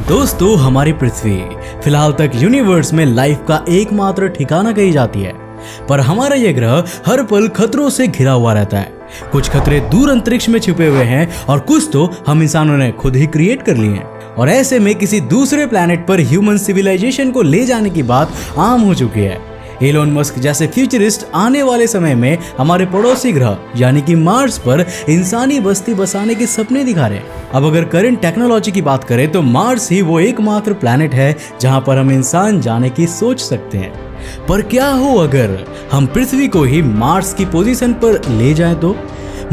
दोस्तों, हमारी पृथ्वी फिलहाल तक यूनिवर्स में लाइफ का एकमात्र ठिकाना कही जाती है, पर हमारा यह ग्रह हर पल खतरों से घिरा हुआ रहता है। कुछ खतरे दूर अंतरिक्ष में छिपे हुए हैं और कुछ तो हम इंसानों ने खुद ही क्रिएट कर लिए हैं। और ऐसे में किसी दूसरे प्लेनेट पर ह्यूमन सिविलाइजेशन को ले जाने की बात आम हो चुकी है। एलोन मस्क जैसे फ्यूचरिस्ट आने वाले समय में हमारे पड़ोसी ग्रह यानी कि मार्स पर इंसानी बस्ती बसाने के सपने दिखा रहे हैं। अब अगर करंट टेक्नोलॉजी की बात करें तो मार्स ही वो एकमात्र प्लेनेट है जहां पर हम इंसान जाने की सोच सकते हैं। पर क्या हो अगर हम पृथ्वी को ही मार्स की पोजीशन पर ले जाएं तो?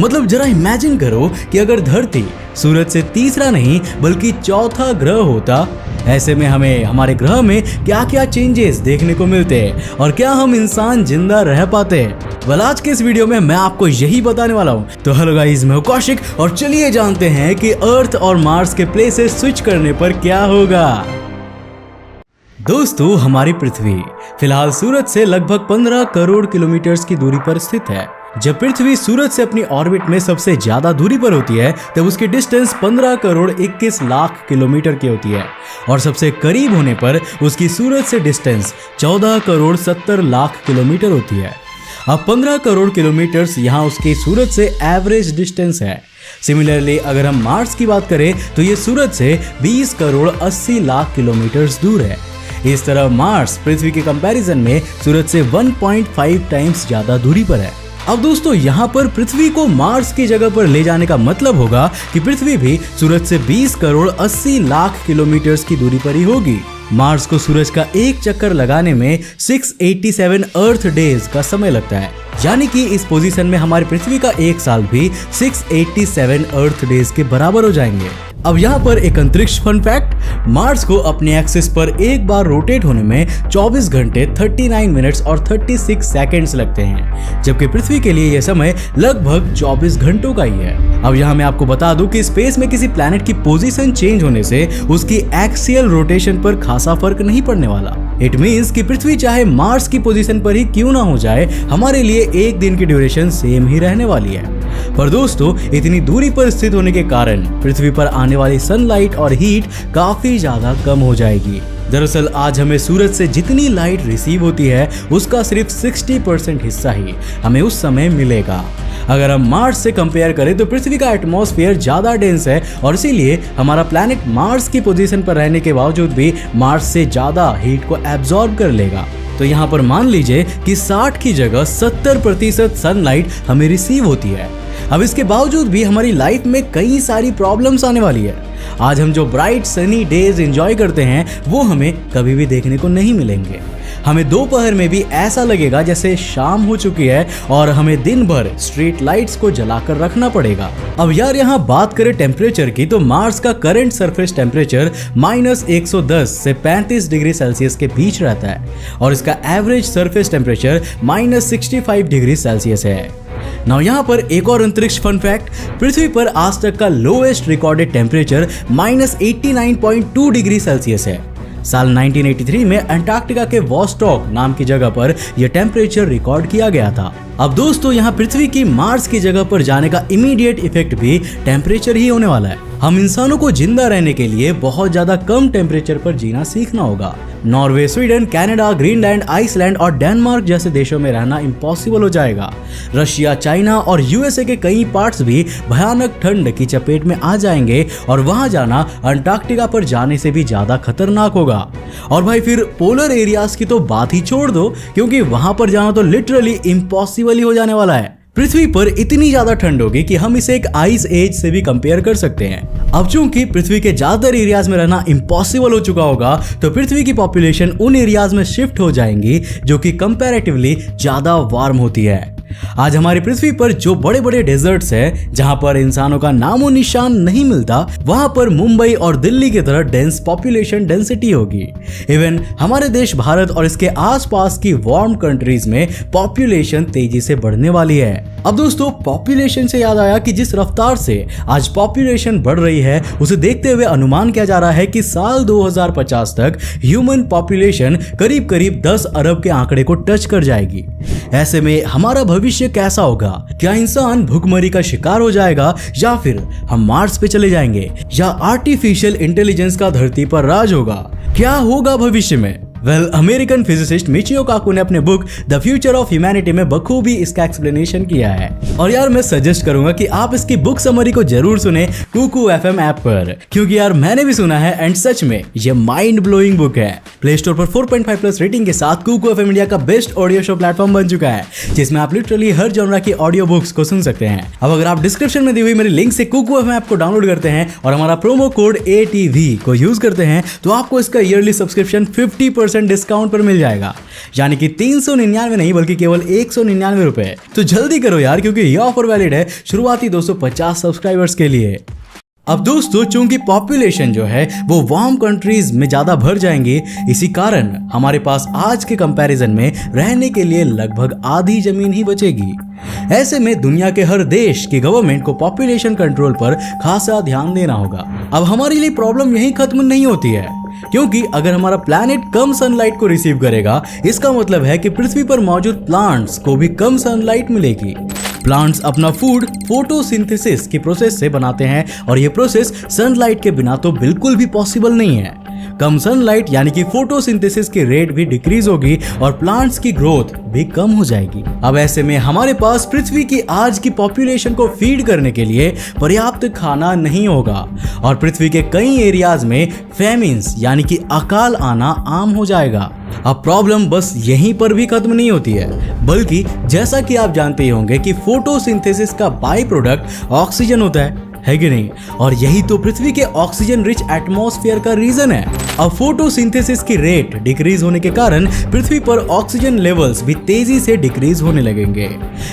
मतलब जरा इमेजिन करो कि अगर धरती सूरज से तीसरा नहीं बल्कि चौथा ग्रह होता। ऐसे में हमें हमारे ग्रह में क्या क्या चेंजेस देखने को मिलते हैं और क्या हम इंसान जिंदा रह पाते हैं? वेल, आज के इस वीडियो में मैं आपको यही बताने वाला हूँ। तो हेलो गाइस, मैं हूं कौशिक और चलिए जानते हैं कि अर्थ और मार्स के प्लेसेस स्विच करने पर क्या होगा। दोस्तों, हमारी पृथ्वी फिलहाल सूरज से लगभग 15 करोड़ किलोमीटर की दूरी पर स्थित है। जब पृथ्वी सूरज से अपनी ऑर्बिट में सबसे ज्यादा दूरी पर होती है तब उसकी डिस्टेंस 15 करोड़ 21 लाख किलोमीटर की होती है और सबसे करीब होने पर उसकी सूरज से डिस्टेंस 14 करोड़ 70 लाख किलोमीटर होती है। अब 15 करोड़ किलोमीटर यहाँ उसकी सूरज से एवरेज डिस्टेंस है। सिमिलरली अगर हम मार्स की बात करें तो ये सूरज से 20 करोड़ 80 लाख किलोमीटर दूर है। इस तरह मार्स पृथ्वी के कंपैरिजन में सूरज से 1.5 टाइम्स ज्यादा दूरी पर है। अब दोस्तों, यहाँ पर पृथ्वी को मार्स की जगह पर ले जाने का मतलब होगा कि पृथ्वी भी सूरज से 20 करोड़ 80 लाख किलोमीटर की दूरी पर ही होगी। मार्स को सूरज का एक चक्कर लगाने में 687 अर्थ डेज का समय लगता है, यानी कि इस पोजीशन में हमारी पृथ्वी का एक साल भी 687 अर्थ डेज के बराबर हो जाएंगे। अब यहाँ पर एक अंतरिक्ष फन फैक्ट, मार्स को अपने एक्सिस पर एक बार रोटेट होने में 24 घंटे 39 मिनट्स और 36 सेकंड्स लगते हैं, जबकि पृथ्वी के लिए यह समय लगभग 24 घंटों का ही है। अब यहाँ मैं आपको बता दूं कि स्पेस में किसी प्लैनेट की पोजीशन चेंज होने से उसकी एक्सियल रोटेशन पर खासा फर्क नहीं पड़ने वाला। इट मीन्स कि पृथ्वी चाहे मार्स की पोजीशन पर ही क्यों ना हो जाए, हमारे लिए एक दिन की ड्यूरेशन सेम ही रहने वाली है। पर दोस्तों, इतनी दूरी पर स्थित होने के कारण पृथ्वी पर आने वाली सनलाइट और हीट काफी ज्यादा कम हो जाएगी। दरअसल आज हमें सूरज से जितनी लाइट रिसीव होती है उसका सिर्फ 60% हिस्सा ही हमें उस समय मिलेगा। अगर हम मार्स से कंपेयर करें तो पृथ्वी का एटमॉस्फेयर ज्यादा डेंस है और इसीलिए हमारा प्लैनेट मार्स की पोजीशन पर रहने के बावजूद भी मार्स से ज्यादा हीट को एब्जॉर्ब कर लेगा। तो यहाँ पर मान लीजिए कि 60 की जगह 70% सनलाइट हमें रिसीव होती है। अब इसके बावजूद भी हमारी लाइफ में कई सारी प्रॉब्लम्स आने वाली है। आज हम जो ब्राइट सनी डेज एंजॉय करते हैं वो हमें कभी भी देखने को नहीं मिलेंगे। हमें दोपहर में भी ऐसा लगेगा जैसे शाम हो चुकी है और हमें दिन भर स्ट्रीट लाइट्स को जलाकर रखना पड़ेगा। अब यार, यहाँ बात करें टेम्परेचर की तो मार्स का करंट सरफेस टेम्परेचर -110 से 35 डिग्री सेल्सियस के बीच रहता है और इसका average surface temperature -65 degree Celsius है। नाउ यहाँ पर एक और अंतरिक्ष फन फैक्ट, पृथ्वी पर आज तक का lowest recorded temperature -89.2 degree Celsius है। साल 1983 में अंटार्कटिका के वॉस्टॉक नाम की जगह पर यह टेम्परेचर रिकॉर्ड किया गया था। अब दोस्तों, यहाँ पृथ्वी की मार्स की जगह पर जाने का इमीडिएट इफेक्ट भी टेम्परेचर ही होने वाला है। हम इंसानों को जिंदा रहने के लिए बहुत ज्यादा कम टेम्परेचर पर जीना सीखना होगा। Norway, Sweden, Canada, Greenland, Iceland और डेनमार्क जैसे देशों में रहना इम्पॉसिबल हो जाएगा। रशिया, चाइना और यूएसए के कई पार्ट्स भी भयानक ठंड की चपेट में आ जाएंगे और वहां जाना अंटार्कटिका पर जाने से भी ज्यादा खतरनाक होगा। और भाई फिर पोलर एरियाज की तो बात ही छोड़ दो, क्योंकि वहां पर जाना तो लिटरली इम्पॉसिबल ही हो जाने वाला है। पृथ्वी पर इतनी ज्यादा ठंड होगी कि हम इसे एक आइस एज से भी कंपेयर कर सकते हैं। अब चूंकि पृथ्वी के ज्यादातर एरियाज में रहना इम्पॉसिबल हो चुका होगा तो पृथ्वी की पॉपुलेशन उन एरियाज में शिफ्ट हो जाएंगी जो कि कंपैरेटिवली ज्यादा वार्म होती है। आज हमारी पृथ्वी पर जो बड़े बड़े डेजर्ट्स हैं जहां पर इंसानों का नामो निशान नहीं मिलता, वहां पर मुंबई और दिल्ली की तरह डेंस पॉपुलेशन डेंसिटी होगी। इवन हमारे देश भारत और इसके आसपास की वार्म कंट्रीज में पॉपुलेशन तेजी से बढ़ने वाली है। अब दोस्तों, पॉपुलेशन से याद आया कि जिस रफ्तार से आज पॉपुलेशन बढ़ रही है उसे देखते हुए अनुमान किया जा रहा है कि साल 2050 तक ह्यूमन पॉपुलेशन करीब करीब 10 अरब के आंकड़े को टच कर जाएगी। ऐसे में हमारा भविष्य कैसा होगा। क्या इंसान भूखमरी का शिकार हो जाएगा या फिर हम मार्स पे चले जाएंगे, या आर्टिफिशियल इंटेलिजेंस का धरती पर राज होगा। क्या होगा भविष्य में? अमेरिकन फिजिसिस्ट मिचियो काकू ने अपने book the future of humanity में बखूबी इसका एक्सप्लेनेशन किया है। और यार मैं सजेस्ट करूंगा कि आप इसकी बुक समरी को जरूर सुने कुकू FM ऐप पर, क्योंकि यार मैंने भी सुना है एंड सच में ये माइंड ब्लोइंग बुक है। प्ले स्टोर पर 4.5+ रेटिंग के साथ कुकू FM इंडिया का बेस्ट ऑडियो शो प्लेटफॉर्म बन चुका है, जिसमें आप लिटरली हर जॉनरा की ऑडियो बुक्स को सुन सकते हैं। अब अगर आप डिस्क्रिप्शन में दी हुई मेरी लिंक से कुकू FM ऐप को डाउनलोड करते हैं और हमारा प्रोमो कोड ATV को यूज करते हैं तो आपको इसका ईयरली सब्सक्रिप्शन 50% डिस्काउंट पर मिल जाएगा, यानी कि 399 नहीं बल्कि केवल 199 रुपए। तो जल्दी करो यार, क्योंकि यह ऑफर वैलिड है शुरुआती 250 सब्सक्राइबर्स के लिए। अब दोस्तों, चूंकि पॉपुलेशन जो है वो वार्म कंट्रीज में ज्यादा भर जाएंगी, इसी कारण हमारे पास आज के कंपैरिजन में रहने के लिए लगभग आधी जमीन ही बचेगी। ऐसे में दुनिया के हर देश की गवर्नमेंट को पॉपुलेशन कंट्रोल पर खासा ध्यान देना होगा। अब हमारे लिए प्रॉब्लम यही खत्म नहीं होती है, क्योंकि अगर हमारा प्लैनेट कम सनलाइट को रिसीव करेगा, इसका मतलब है कि पृथ्वी पर मौजूद प्लांट्स को भी कम सनलाइट मिलेगी। प्लांट्स अपना फूड फोटोसिंथेसिस की प्रोसेस से बनाते हैं और ये प्रोसेस सनलाइट के बिना तो बिल्कुल भी पॉसिबल नहीं है। कम सनलाइट यानी कि फोटोसिंथेसिस की रेट भी डिक्रीज होगी और प्लांट्स की ग्रोथ भी कम हो जाएगी। अब ऐसे में हमारे पास पृथ्वी की आज की पॉपुलेशन को फीड करने के लिए पर्याप्त खाना नहीं होगा और पृथ्वी के कई एरियाज में फेमिन्स यानी कि अकाल आना आम हो जाएगा। अब प्रॉब्लम बस यहीं पर भी खत्म नहीं होती है, बल्कि जैसा कि आप जानते ही होंगे कि फोटोसिंथेसिस का बाई प्रोडक्ट ऑक्सीजन होता है कि नहीं? और यही तो पृथ्वी के ऑक्सीजन रिच एटमॉस्फेयर का रीजन है। अब फोटोसिंथेसिस की रेट डिक्रीज होने के कारण पृथ्वी पर ऑक्सीजन लेवल्स भी तेजी से डिक्रीज होने लगेंगे।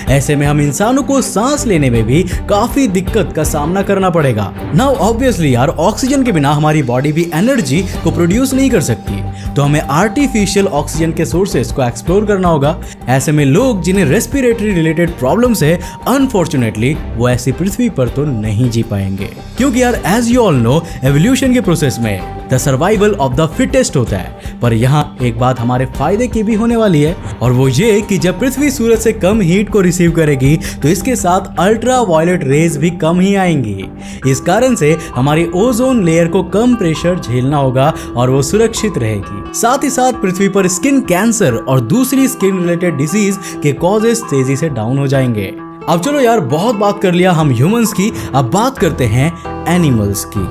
ऐसे में हम इंसानों को सांस लेने में भी काफी दिक्कत का सामना करना पड़ेगा। नाउ ऑब्वियसली यार, ऑक्सीजन के बिना हमारी बॉडी भी एनर्जी को प्रोड्यूस नहीं कर सकती, तो हमें आर्टिफिशियल ऑक्सीजन के सोर्सेस को एक्सप्लोर करना होगा। ऐसे में लोग जिन्हें रेस्पिरेटरी रिलेटेड प्रॉब्लम्स है, अनफॉर्चुनेटली वो ऐसी पृथ्वी पर तो नहीं जी पाएंगे, क्योंकि यार as you all know, evolution के प्रोसेस में the survival of the fittest होता है। पर यहाँ एक बात हमारे फायदे की भी होने वाली है, और वो ये कि जब पृथ्वी सूरज से कम हीट को रिसीव करेगी तो इसके साथ अल्ट्रा वायलेट रेज भी कम ही आएंगी। इस कारण से हमारी ओजोन लेयर को कम प्रेशर झेलना होगा और वो सुरक्षित रहेगी। साथ ही साथ पृथ्वी पर स्किन कैंसर और दूसरी स्किन रिलेटेड डिजीज के कॉजेस तेजी से डाउन हो जाएंगे। अब चलो यार, बहुत बात कर लिया हम ह्यूमंस की, अब बात करते हैं एनिमल्स की।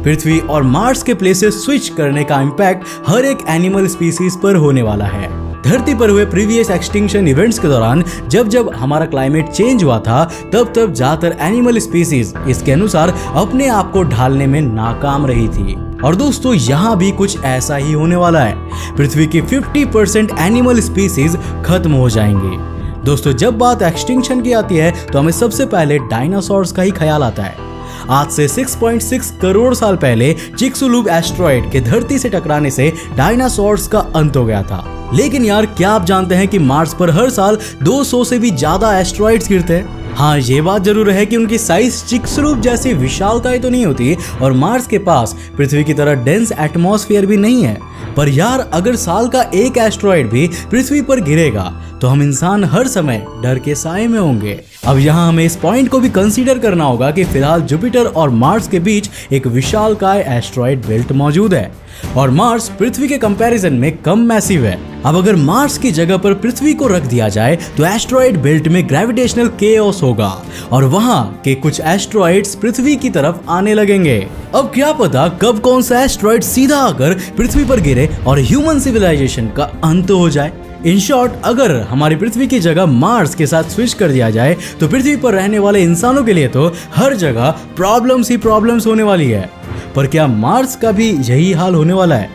पृथ्वी और मार्स के प्लेसेस स्विच करने का इम्पैक्ट हर एक एनिमल स्पीसीज पर होने वाला है। धरती पर हुए प्रीवियस एक्सटिंक्शन इवेंट्स के दौरान जब हमारा क्लाइमेट चेंज हुआ था, तब ज्यादातर एनिमल स्पीसीज इसके अनुसार अपने आप को ढालने में नाकाम रही थी। और दोस्तों, यहाँ भी कुछ ऐसा ही होने वाला है। पृथ्वी की 50% एनिमल स्पीसीज खत्म हो जाएंगे। दोस्तों, जब बात एक्सटिंक्शन की आती है तो हमें सबसे पहले डायनासोर्स का ही ख्याल आता है। आज से 6.6 करोड़ साल पहले चिक्सुलुब एस्ट्रॉइड के धरती से टकराने से डायनासोर्स का अंत हो गया था। लेकिन यार, क्या आप जानते हैं कि मार्स पर हर साल 200 से भी ज्यादा एस्ट्रॉइड्स गिरते हैं? हाँ, ये बात जरूर है कि उनकी साइज चिक्सुलुब जैसी विशालकाय तो नहीं होती और मार्स के पास पृथ्वी की तरह डेंस एटमॉस्फेयर भी नहीं है। पर यार, अगर साल का एक एस्ट्रॉइड भी पृथ्वी पर गिरेगा तो हम इंसान हर समय डर के साए में होंगे। अब यहाँ हमें इस पॉइंट को भी कंसीडर करना होगा कि फिलहाल जुपिटर और मार्स के बीच एक विशालकाय एस्ट्रॉइड बेल्ट मौजूद है और मार्स पृथ्वी के कंपैरिजन में कम मैसिव है। अब अगर मार्स की जगह पर पृथ्वी को रख दिया जाए तो एस्ट्रॉइड बेल्ट में ग्रेविटेशनल केओस होगा और वहां के कुछ एस्ट्रॉइड्स पृथ्वी की तरफ आने लगेंगे। अब क्या पता कब कौन सा एस्ट्रॉइड सीधा आकर पृथ्वी पर गिरे और ह्यूमन सिविलाइजेशन का अंत हो जाए। इन शॉर्ट, अगर हमारी पृथ्वी की जगह मार्स के साथ स्विच कर दिया जाए तो पृथ्वी पर रहने वाले इंसानों के लिए तो हर जगह प्रॉब्लम्स ही प्रॉब्लम्स होने वाली है। पर क्या मार्स का भी यही हाल होने वाला है?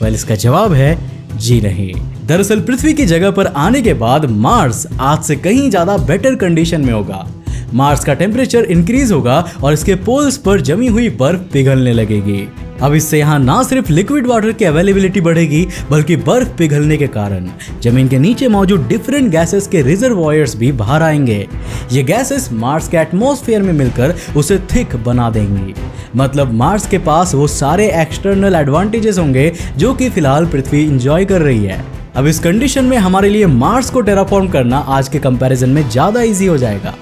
वेल, इसका जवाब है जी नहीं। दरअसल पृथ्वी की जगह पर आने के बाद मार्स आज से कहीं ज्यादा बेटर कंडीशन में होगा। मार्स का टेम्परेचर इंक्रीज होगा और इसके पोल्स पर जमी हुई बर्फ पिघलने लगेगी। अब इससे यहाँ ना सिर्फ लिक्विड वाटर की अवेलेबिलिटी बढ़ेगी, बल्कि बर्फ पिघलने के कारण जमीन के नीचे मौजूद डिफरेंट गैसेस के रिजर्वॉयर्स भी बाहर आएंगे। ये गैसेस मार्स के एटमॉस्फेयर में मिलकर उसे थिक बना देंगी। मतलब मार्स के पास वो सारे एक्सटर्नल एडवांटेजेस होंगे जो कि फिलहाल पृथ्वी एंजॉय कर रही है। अब इस कंडीशन में हमारे लिए मार्स को टेराफॉर्म करना आज के कंपैरिजन में ज्यादा इजी हो जाएगा।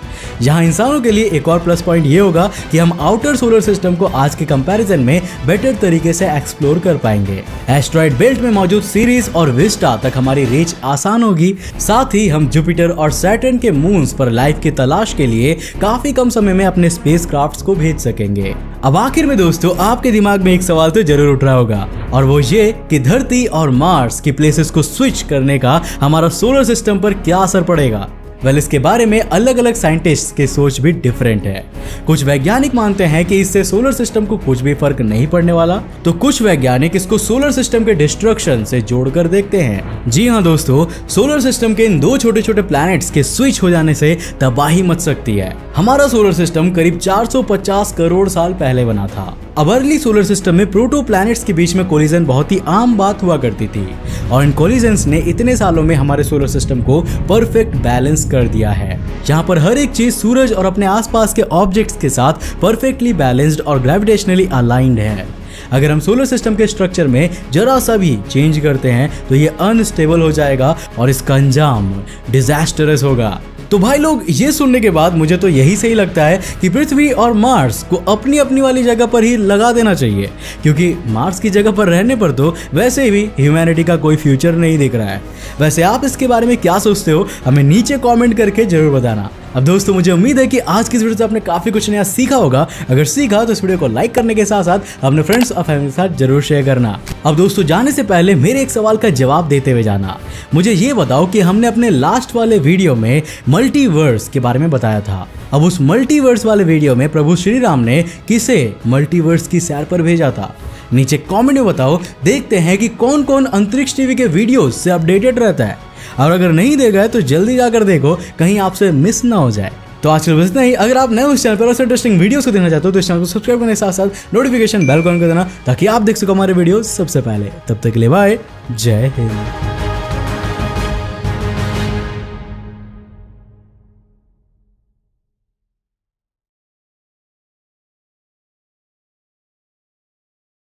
यहाँ इंसानों के लिए एक और प्लस पॉइंट ये होगा कि हम आउटर सोलर सिस्टम को आज के कंपैरिजन में बेटर तरीके से एक्सप्लोर कर पाएंगे। एस्ट्रॉइड बेल्ट में मौजूद सीरीज और विस्टा तक हमारी रीच आसान होगी। साथ ही हम जुपिटर और सैटर्न के मून्स पर लाइफ की तलाश के लिए काफी कम समय में अपने स्पेसक्राफ्ट्स को भेज सकेंगे। अब आखिर में दोस्तों, आपके दिमाग में एक सवाल तो जरूर उठ रहा होगा, और वो ये कि धरती और मार्स की प्लेसेस को स्विच करने का हमारा सोलर सिस्टम पर क्या असर पड़ेगा। इसके बारे में अलग अलग साइंटिस्ट्स के सोच भी डिफरेंट है। कुछ वैज्ञानिक मानते हैं कि इससे सोलर सिस्टम को कुछ भी फर्क नहीं पड़ने वाला, तो कुछ वैज्ञानिक इसको सोलर सिस्टम के डिस्ट्रक्शन से जोड़कर देखते हैं। जी हाँ दोस्तों, सोलर सिस्टम के इन दो छोटे छोटे प्लैनेट्स के स्विच हो जाने से तबाही मच सकती है। हमारा सोलर सिस्टम करीब 450 करोड़ साल पहले बना था। अब अर्ली सोलर सिस्टम में प्रोटो प्लैनेट्स के बीच में कोलिजन बहुत ही आम बात हुआ करती थी, और इन कोलिजन्स ने इतने सालों में हमारे सोलर सिस्टम को परफेक्ट बैलेंस कर दिया है, जहां पर हर एक चीज सूरज और अपने आसपास के ऑब्जेक्ट्स के साथ परफेक्टली बैलेंस्ड और ग्रेविटेशनली अलाइंड है। अगर हम सोलर सिस्टम के स्ट्रक्चर में जरा सा भी चेंज करते हैं तो ये अनस्टेबल हो जाएगा और इसका अंजाम डिजास्टरस होगा। तो भाई लोग, ये सुनने के बाद मुझे तो यही सही लगता है कि पृथ्वी और मार्स को अपनी अपनी वाली जगह पर ही लगा देना चाहिए, क्योंकि मार्स की जगह पर रहने पर तो वैसे भी ह्यूमैनिटी का कोई फ्यूचर नहीं दिख रहा है। वैसे आप इसके बारे में क्या सोचते हो, हमें नीचे कमेंट करके जरूर बताना। अब दोस्तों, मुझे उम्मीद है कि आज की इस वीडियो से आपने काफी कुछ नया सीखा होगा। अगर सीखा तो इस वीडियो को लाइक करने के साथ साथ अपने फ्रेंड्स और फैमिली के साथ जरूर शेयर करना। अब दोस्तों, जाने से पहले मेरे एक सवाल का जवाब देते हुए जाना। मुझे ये बताओ कि हमने अपने लास्ट वाले वीडियो में मल्टीवर्स के बारे में बताया था। अब उस मल्टीवर्स वाले वीडियो में प्रभु श्री राम ने किसे मल्टीवर्स की सैर पर भेजा था? नीचे कमेंट में बताओ। देखते हैं कि कौन कौन अंतरिक्ष टीवी के वीडियोस से अपडेटेड रहता है, और अगर नहीं देगा है तो जल्दी जाकर देखो, कहीं आपसे मिस ना हो जाए। तो आज के लिए इतना ही। अगर आप नए उस चैनल पर ऐसे इंटरेस्टिंग वीडियोस को देखना चाहते हो तो इस चैनल को सब्सक्राइब करने के साथ साथ नोटिफिकेशन बेल को ऑन कर देना, ताकि आप देख सको हमारे वीडियो सबसे पहले। तब तक के लिए बाय, जय हिंद।